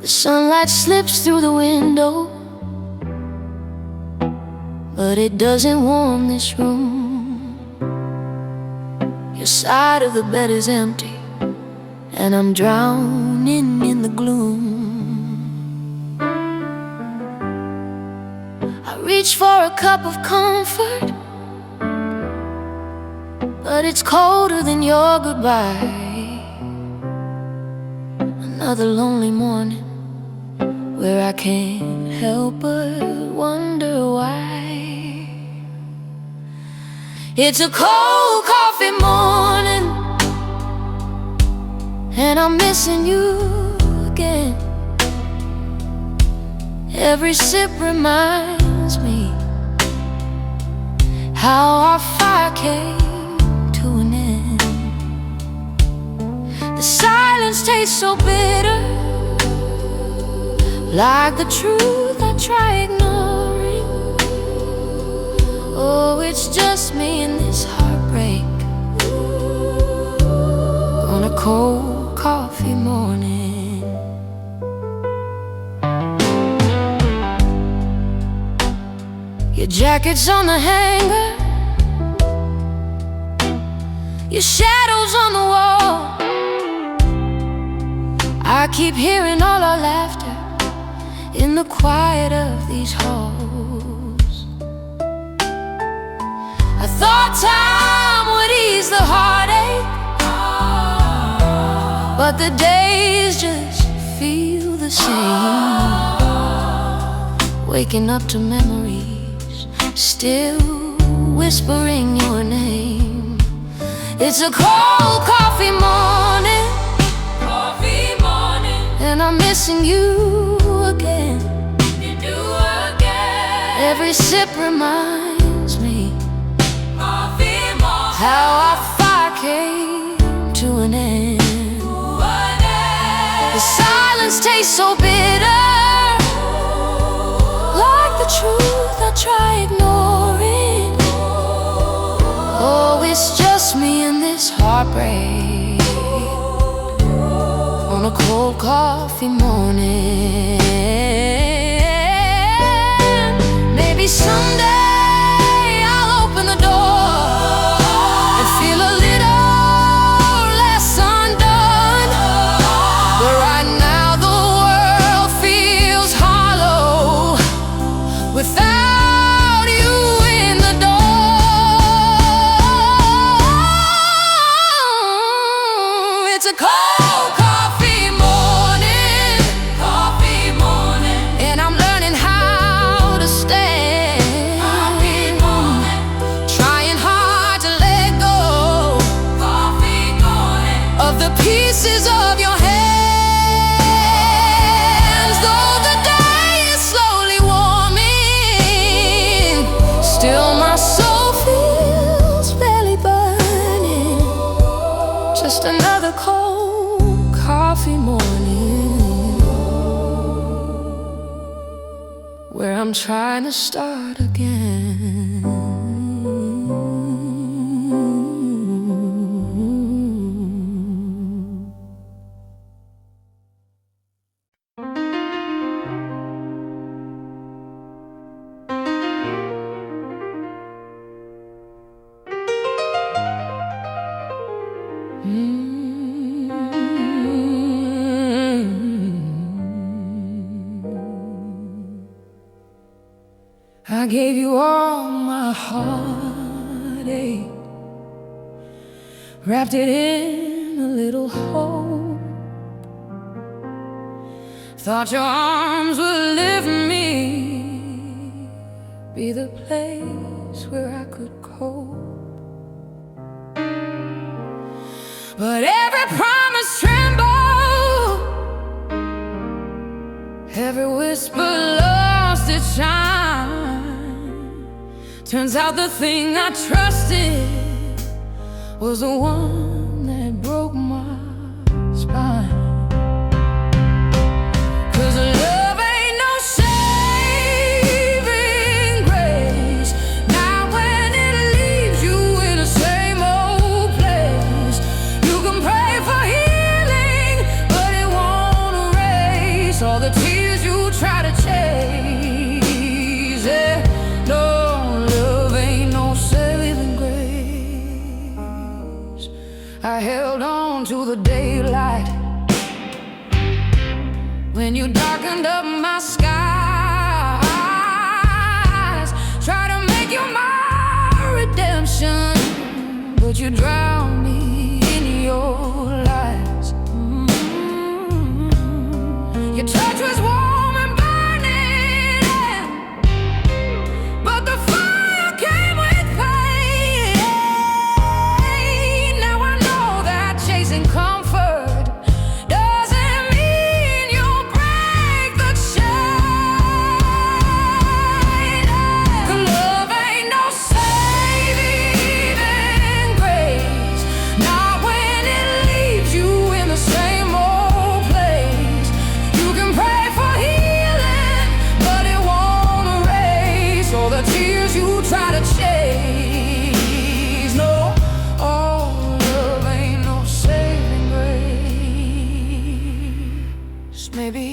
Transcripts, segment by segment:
The sunlight slips through the window, but it doesn't warm this room. Your side of the bed is empty, and I'm drowning in the gloom. I reach for a cup of comfort, but it's colder than your goodbye. Another lonely morning where I can't help but wonder why. It's a cold coffee morning, and I'm missing you again. Every sip reminds me how our fire came to an end. The silence tastes so bitter, like the truth I try ignoring. Oh, it's just me and this heartbreak on a cold coffee morning. Your jacket's on the hanger, your shadow's on the wall. I keep hearing all our laughter in the quiet of these halls. I thought time would ease the heartache, but the days just feel the same. Waking up to memories, still whispering your name. It's a cold coffee morning, and I'm missing you again. Every sip reminds me how our fire came to an end. The silence tastes so bitter, like the truth I try ignoring. Oh, it's just me and this heartbreak on a cold coffee morning. Maybe someday I'll open the door and feel a little less undone. But right now the world feels hollow without you in the door. It's a cold coffee morning, and I'm learning how to stand. Trying hard to let go of the pieces of your hands. Though the day is slowly warming, still my soul feels barely burning. Just another cold coffee morning where I'm trying to start again. I gave you all my heartache, wrapped it in a little hole. Thought your arms would lift me, be the place where I could cope. But every promise trembled, every whisper lost its shine. Turns out the thing I trusted was the one that broke my spine. 'Cause love ain't no saving grace. Now when it leaves you in the same old place, you can pray for healing, but it won't erase all the I held on to the daylight when you darkened up my skies. Try to make you my redemption, but you drowned me in your lies. Your touch was warm and burning, but the fire came with pain. Now I know that chasing comfort doesn't mean you'll break the chain. 'Cause love ain't no saving grace, not when it leaves you in the same old place. You can pray for healing, but it won't erase all the tears you try to chase. No, oh, love ain't no saving grace. Maybe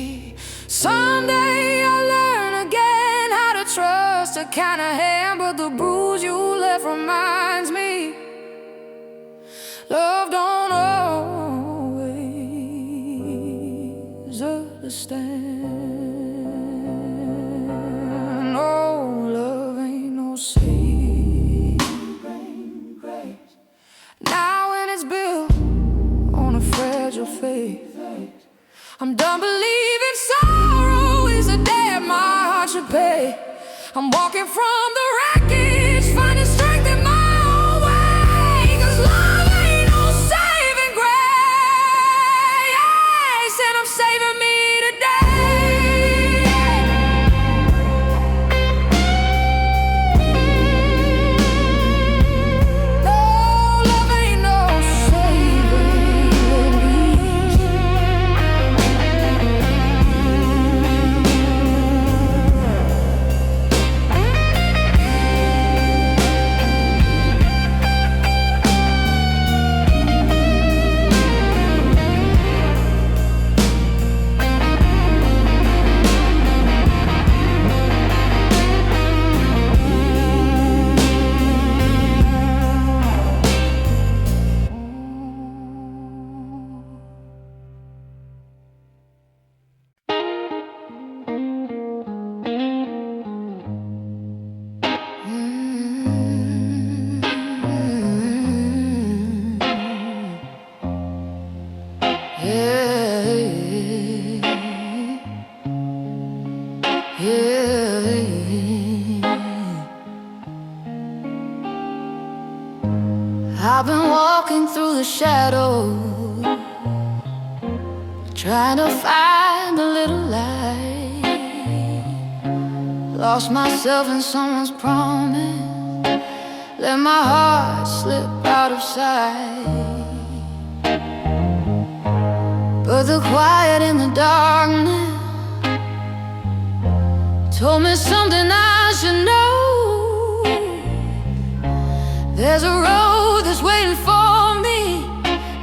someday I'll learn again how to trust a kind of hand, but the bruise you left reminds me love don't always understand. Oh, love ain't no saving grace, now when it's built on a fragile faith. I'm done believing sorrow is a debt my heart should pay. I'm walking from the wreckage, finding strength in my own way. 'Cause love ain't no saving grace, and I'm saving me today. No, love ain't no saving grace. I've been walking through the shadows, trying to find a little light. Lost myself in someone's promise, let my heart slip out of sight. But the quiet in the darkness told me something I should know. There's a road that's waiting for me,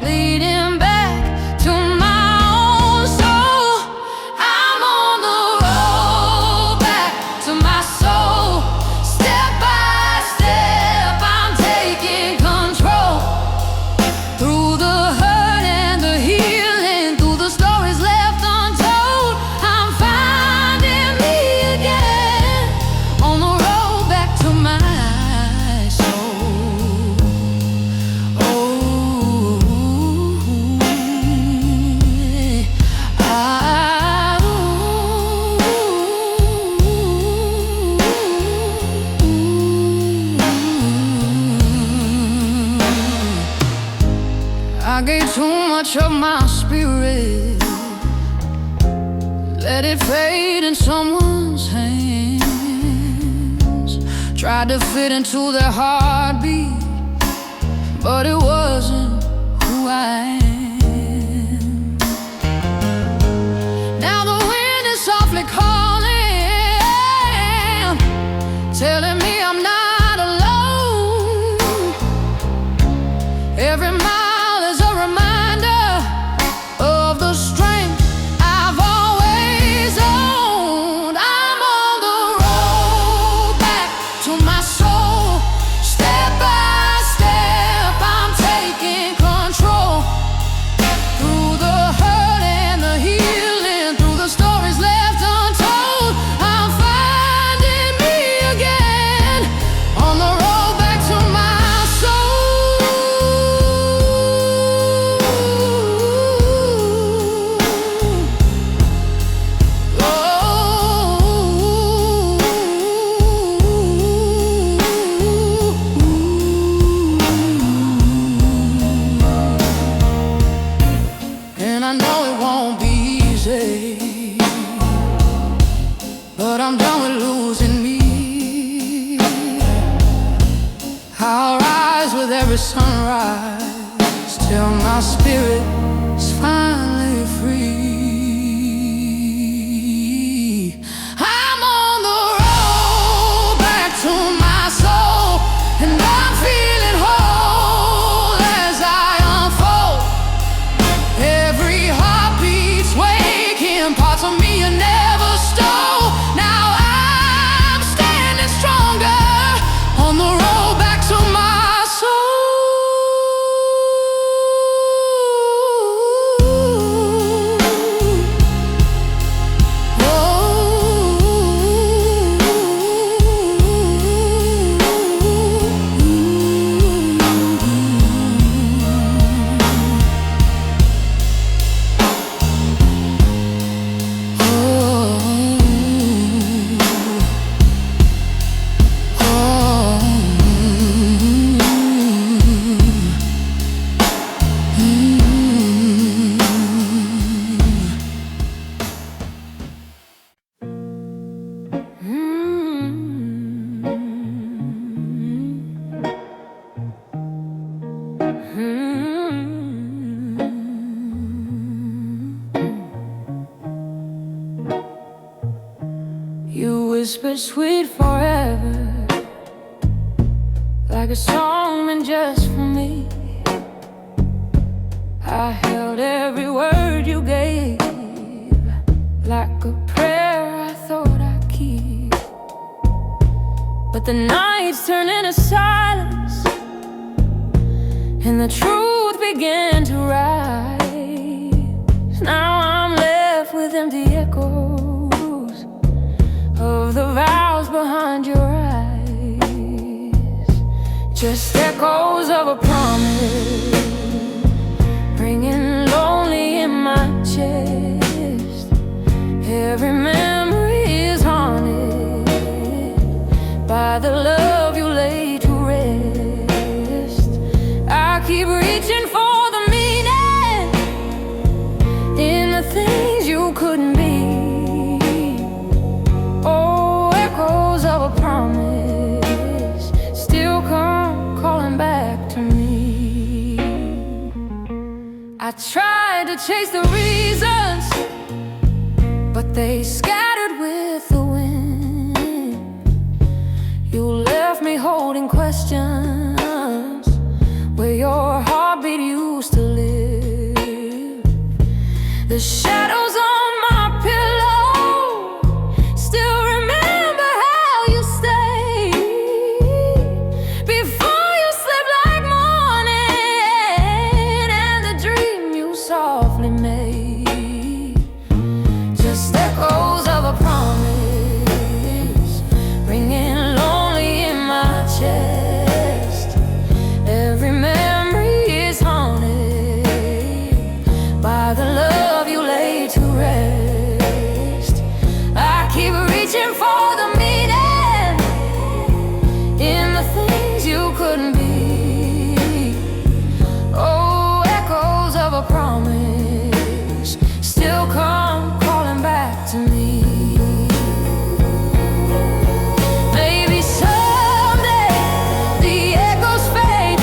leading back to my own soul. I'm on the road back to my soul. Step by step, I'm taking control. Through the hurt and the healing, through the stories left untold, I'm finding me again on the road back to my I gave too much of my spirit, let it fade in someone's hands. Tried to fit into their heartbeat, but it wasn't who I am. Now the wind is softly calling, telling me I'm not alone. Every mile is a reminder of the strength I've always owned. I'm on the road back to my soul, step by rise with every sunrise, till my spirit is finally free. I'm on the road back to my soul, and I'm feeling whole as I unfold. Every heartbeat's waking parts of me you never stole. Now I'm standing stronger on the road back to my soul. You whispered sweet forever, like a song meant just for me. I held every word you gave, like a prayer I thought I'd keep. But the nights turned into silence, and the truth began to rise. Now I'm left with empty echoes of the vows behind your eyes. Just echoes of a promise, ringing lonely in my chest. Every memory is haunted by the love you laid to rest. I keep reaching for the meaning in the things you couldn't be. Oh, echoes of a promise still come calling back to me. I tried to chase the reasons, but they scattered with the wind. You left me holding questions where your heartbeat used to live. The shadows on my pillow still remember how you stayed before you slept like morning, and the dream you softly made. Just echoes of a promise, ringing lonely in my chest. Every memory is haunted by the love you laid to rest. I keep reaching for the meaning in the things you couldn't be. Oh, echoes of a promise still come calling back to me. Maybe someday the echoes fade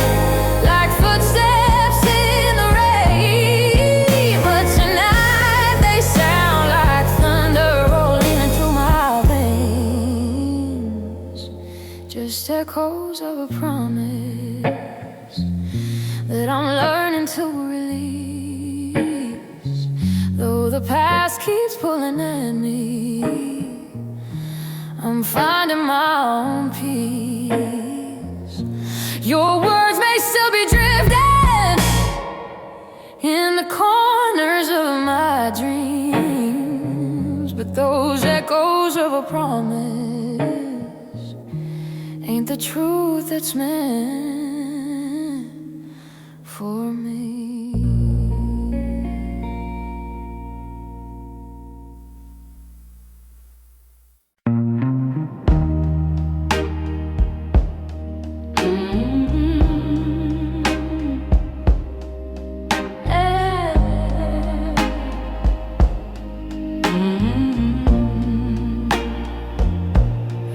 like footsteps in the rain, but tonight they sound like thunder rolling through my veins. Just echoes of a promise that I'm learning to release. Though the past keeps pulling at me, I'm finding my own peace. Your words may still be drifting in the corners of my dreams, but those echoes of a promise ain't the truth that's meant for me.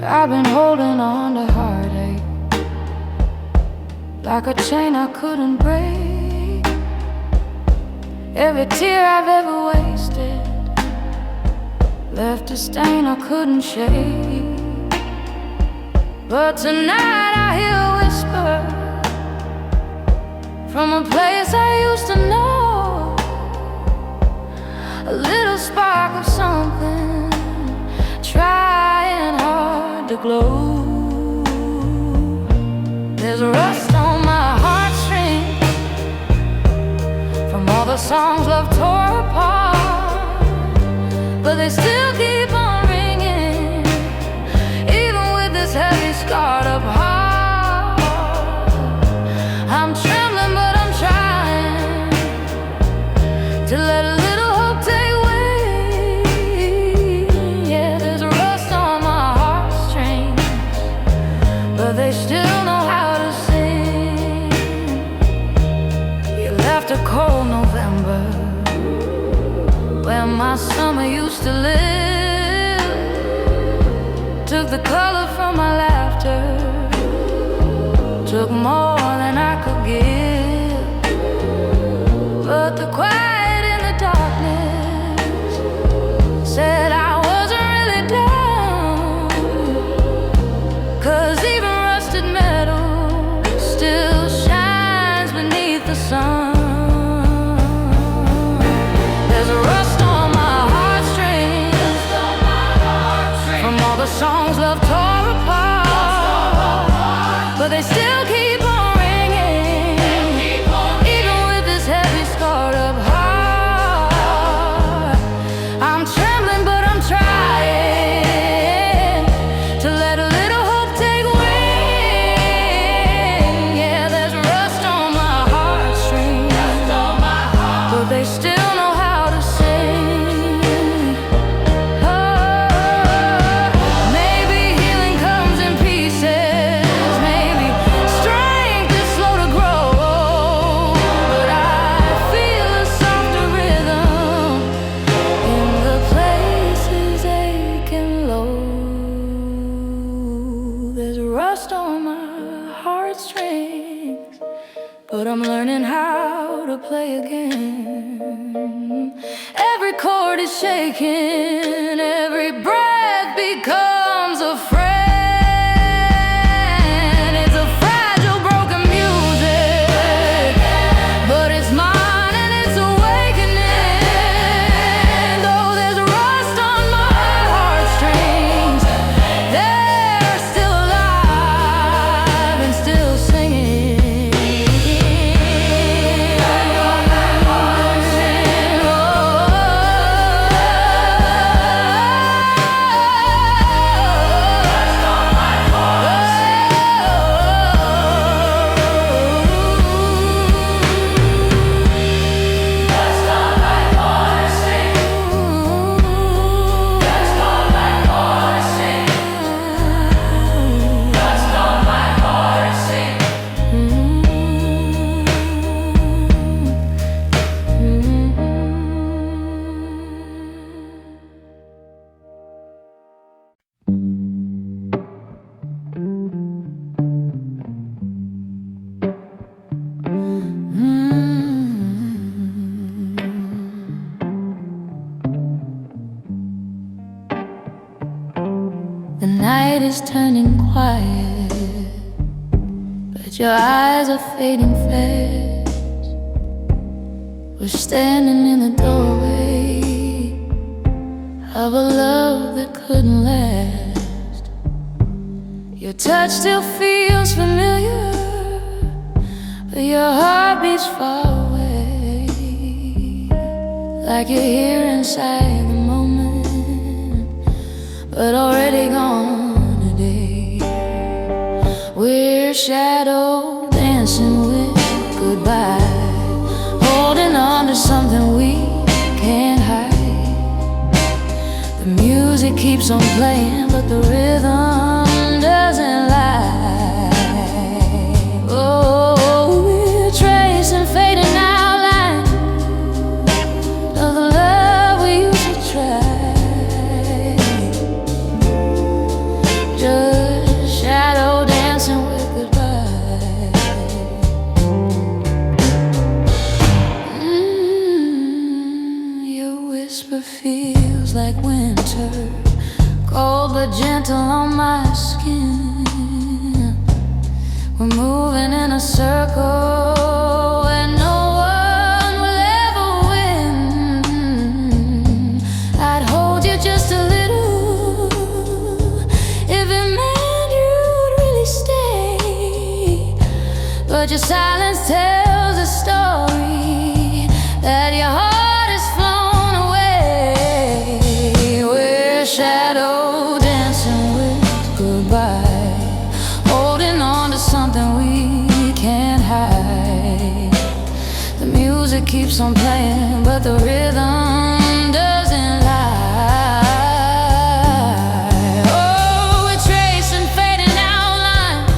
I've been holding on to heartache like a chain I couldn't break. Every tear I've ever wasted left a stain I couldn't shake. But tonight I hear a whisper from a place I used to know, a little spark of something trying hard to glow. There's a rust on my heartstrings from all the songs love tore apart, but they still keep on ringing, even with this heavy scarred up heart. I'm trembling, but I'm trying to let a little hope take wing. Yeah, there's a rust on my heartstrings, but they still know how to sing. You left a cold November where my summer used to live, took the color from my laughter, took more than I could give. But the quiet in the darkness said I wasn't really down, 'cause even rusted metal still shines beneath the sun. There's a rust on my heartstrings from all the songs love tore apart, but they still keep on ringing, even with this heavy scarred up heart. I'm trembling, but I'm trying to let a little hope take wing. Yeah, there's rust on my heartstrings, but they still know how to sing. Oh, maybe healing comes in pieces, maybe strength is slow to grow, but I feel a softer rhythm in the places aching low. There's rust on my heartstrings, but I'm learning how to play again. Every chord is shaking, every breath becomes a friend. It's a fragile, broken music, but it's mine and it's awakening. Though there's rust on my heartstrings, they're still alive and still singing. The night is turning quiet, but your eyes are fading fast. We're standing in the doorway of a love that couldn't last. Your touch still feels familiar, but your heart beats far away, like you're here inside the moment, but already gone today. We're shadow dancing with goodbye, holding on to something we can't hide. The music keeps on playing, but the rhythm doesn't lie. Oh, we're tracing fading outlines of the love we used to try. Just shadow dancing with goodbye. leaves like winter, cold but gentle on my skin. We're moving in a circle and no one will ever win. I'd hold you just a little if it meant you'd really stay, but your silence tells a story that your heart has flown away. We're shadow dancing with goodbye, holding on to something we can't hide. The music keeps on playing, but the rhythm doesn't lie. Oh, we're tracing fading outlines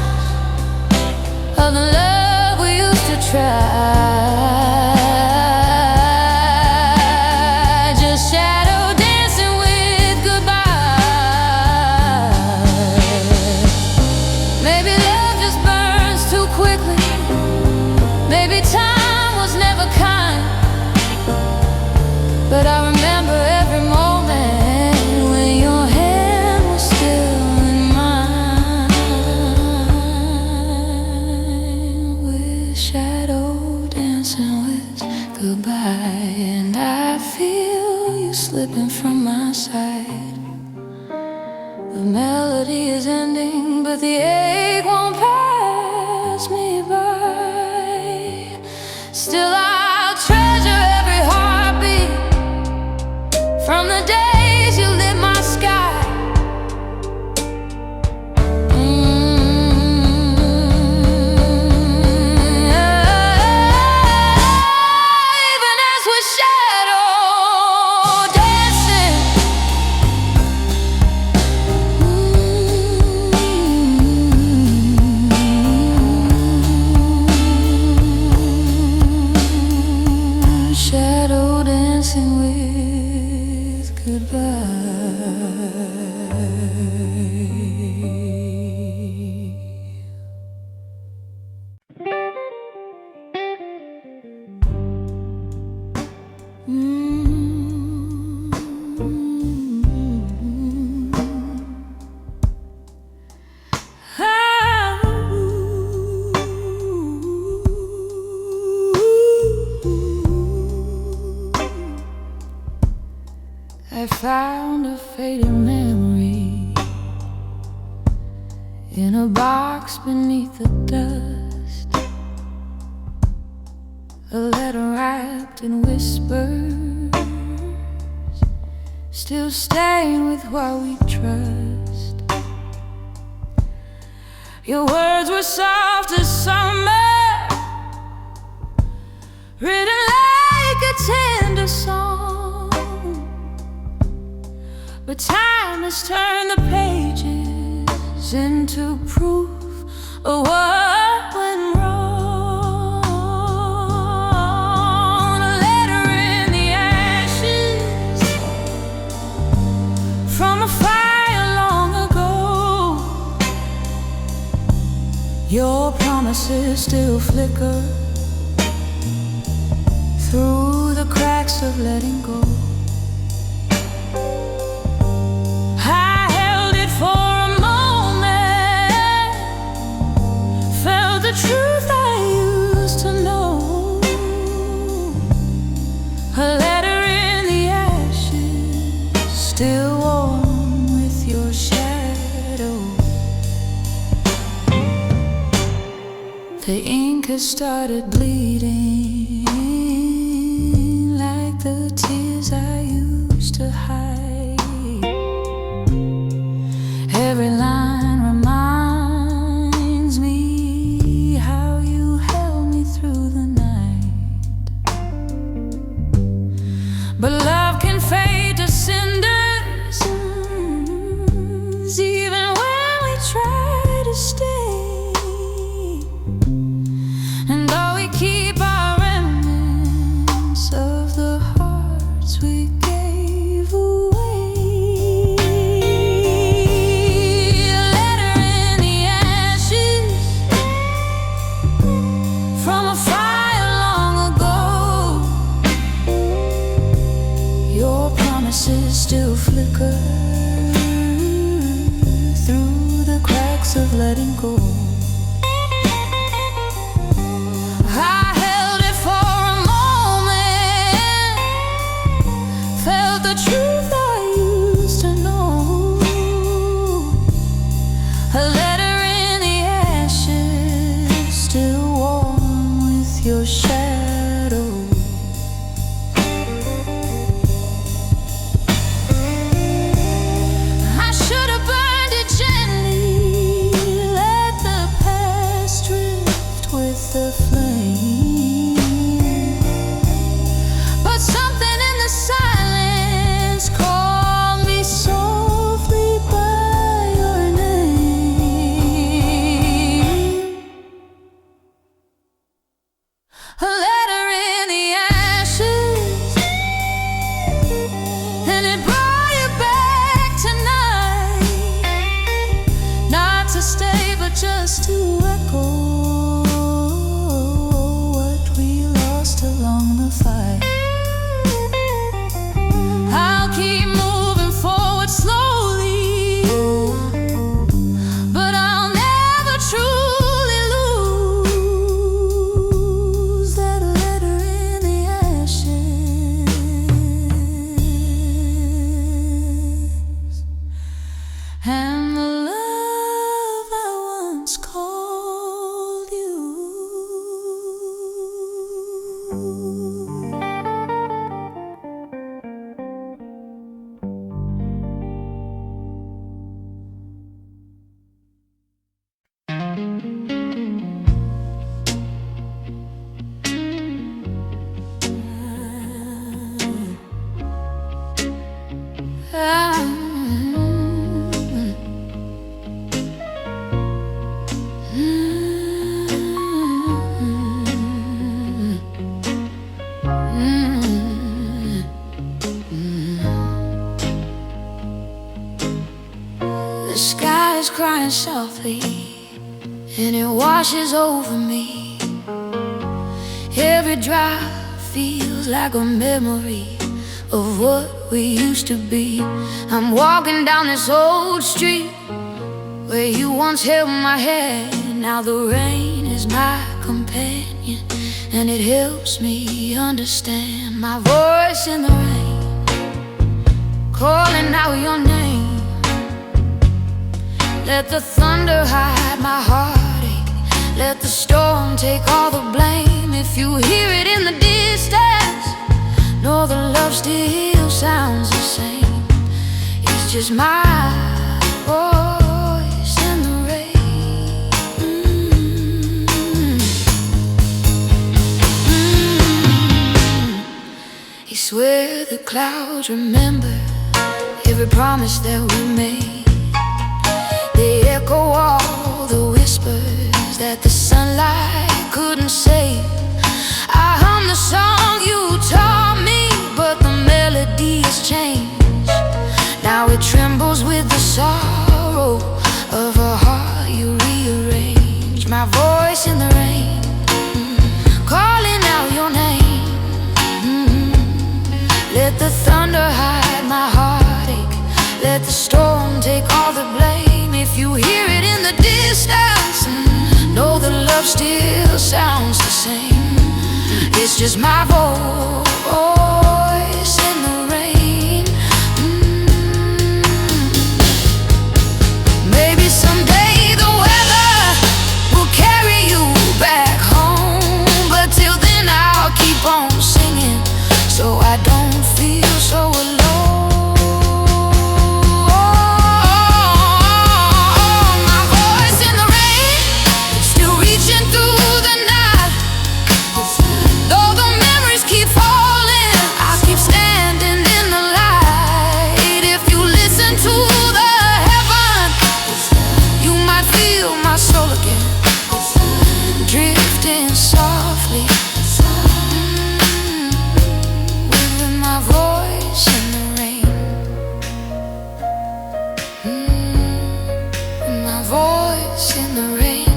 of the love we used to try. Just shadow dancing with goodbye. Maybe love just burns too quickly. Maybe time was never kind. But I remember every moment when your hand was still in mine. With shadow dancing with goodbye, and I feel you slipping from my side. The melody is ending, but the ache won't pass me by. Still I'll treasure every heartbeat from the days you lit my sky. Even as we're shadow dancing, shadow dancing with goodbye. I found a faded memory in a box beneath the dust, a letter wrapped in whispers, still stained with what we trust. Your words were soft as summer, written like a tender song. But time has turned the pages into proof of what went wrong. A letter in the ashes from a fire long ago. Your promises still flicker through the cracks of letting go. Truth I used to know. A letter in the ashes, still warm with your shadow. The ink has started bleeding like the tears I used to hide. Every line reminds me but love can fade to cinders, even when we try to stay. And though we keep our ashes still flicker through the cracks of letting go. I held it for a moment, felt the truth I used to know. A letter in the ashes, still warm with your shadow. I should have burned it gently, let the past drift with the flame. But something in the silence called me softly by your name. A letter in the ashes, and it brought you back tonight. Not to stay, but just to echo what we lost along the fight. I'll keep moving forward slowly, but I'll never truly lose that letter in the ashes. And the love I once called you. The sky is crying softly, and it washes over me. Every drop feels like a memory of what we used to be. I'm walking down this old street where you once held my hand. Now the rain is my companion, and it helps me understand. My voice in the rain, calling out your name. Let the thunder hide my heartache, let the storm take all the blame. If you hear it in the distance, know the love still sounds the same. It's just my voice in the rain. I swear the clouds remember every promise that we made. They echo all the whispers that the sunlight couldn't save. I hum the song you taught me, but the melody has changed. Now it trembles with the sorrow of a heart you rearranged. My voice in the rain, calling out your name. Let the thunder hide my heartache, let the storm take all the blame. If you hear it in the distance, know the love still sounds the same. It's just my voice in the rain. Maybe someday the weather will carry you back home, but till then I'll keep on singing so I don't feel so alone. Drifting softly, with my voice in the rain. My voice in the rain.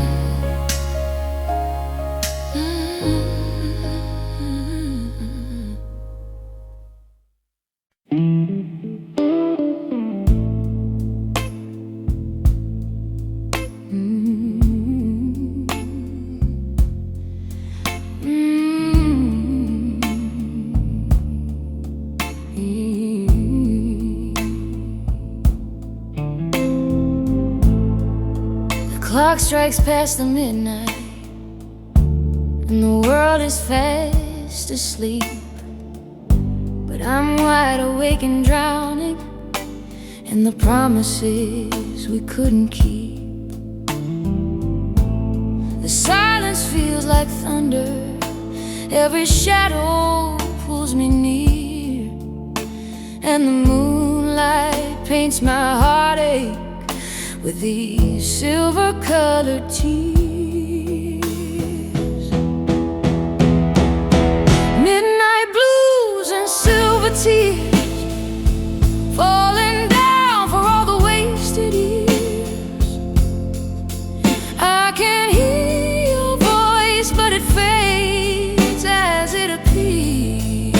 clock strikes past the midnight, and the world is fast asleep, but I'm wide awake and drowning in the promises we couldn't keep. The silence feels like thunder, every shadow pulls me near, and the moonlight paints my heartache with these silver-colored tears. Midnight blues and silver tears falling down for all the wasted years. I can hear your voice, but it fades as it appears.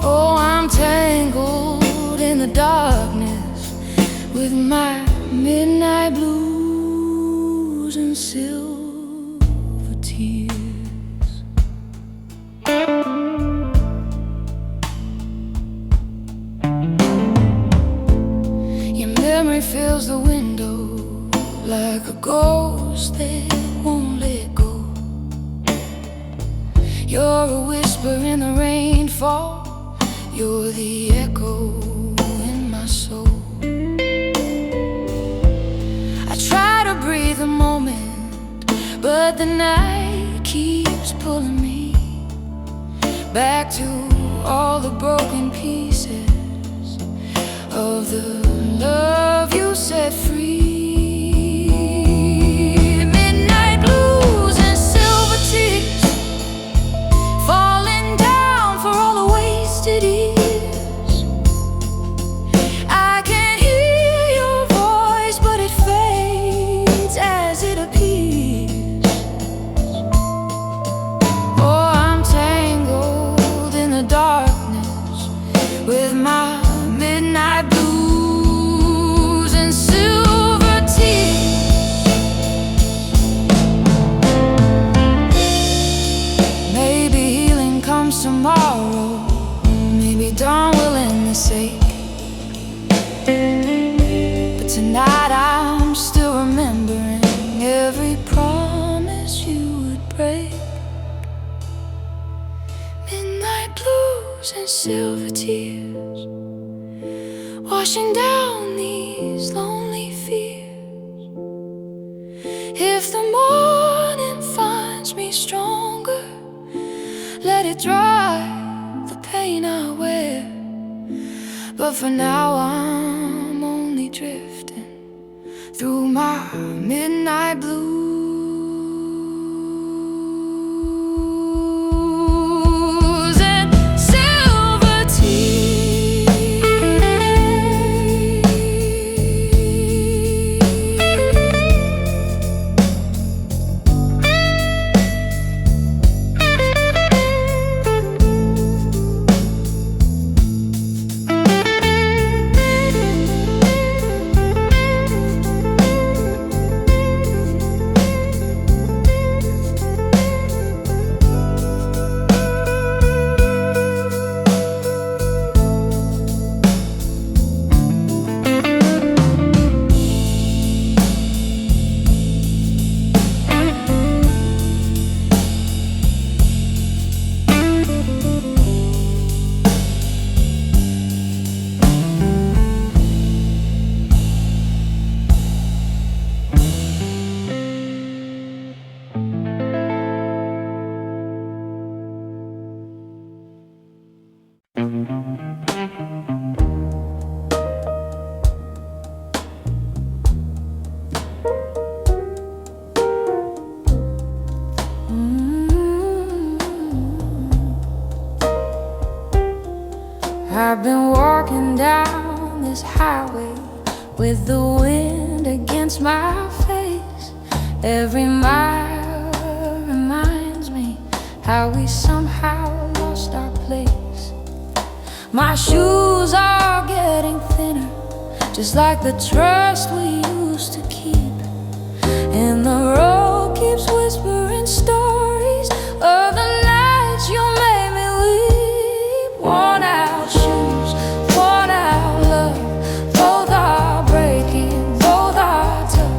Oh, I'm tangled in the darkness with my midnight blues and silver tears. Your memory fills the window like a ghost that won't let go. You're a whisper in the rainfall, you're the echo in my soul. Breathe a moment, but the night keeps pulling me back to all the broken pieces of the love you set free. Midnight blues and silver tears falling down for all the wasted years. I can hear your voice, but it fades as it appears. Oh, I'm tangled in the darkness with my midnight blues and silver tears. Maybe healing comes tomorrow, maybe dawn will end this ache, but tonight I'm still remembering every promise you would break. Midnight blues and silver tears washing down these lonely fears. If the morning finds me stronger, let it dry the pain I wear. But for now I'm only drifting through my midnight blues and silver tears. I've been walking down this highway with the wind against my face. Every mile reminds me how we somehow lost our place. My shoes are getting thinner, just like the trust we used to keep. And the road keeps whispering stories of the nights you made me weep. Worn out shoes, worn out love, both are breaking, both are tough.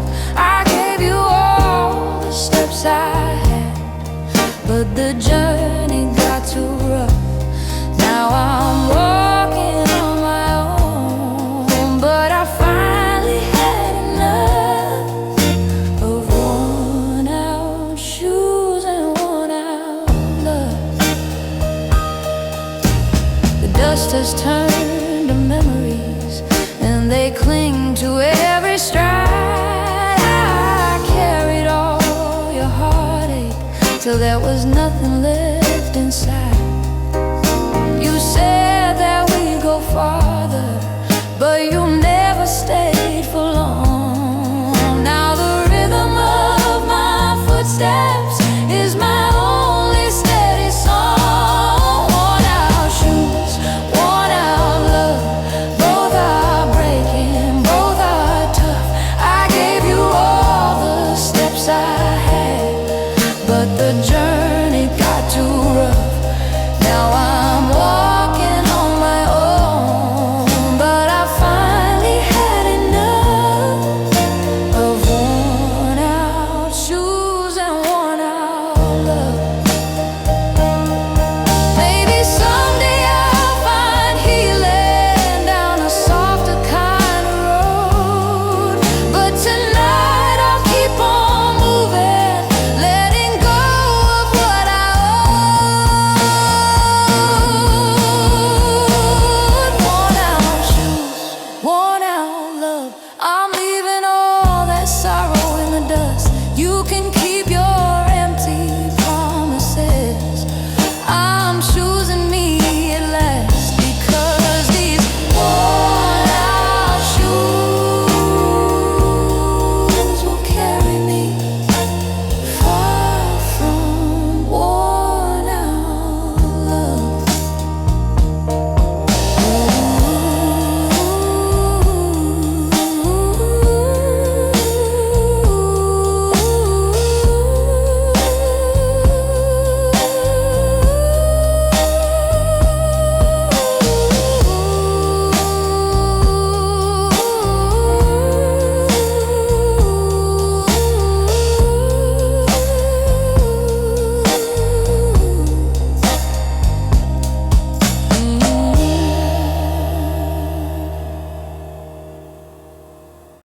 but the journey got too rough. Now I'm walking on my own, but I finally had enough of worn out shoes and worn out love. The dust has turned to memories, and they cling to every stride. I carried all your heartache till there was nothing left inside. You said that we'd go farther, but you never stayed for long. Now the rhythm of my footsteps is my only steady song. Worn out shoes, worn out love, both are breaking, both are tough. I gave you all the steps I had, but the journey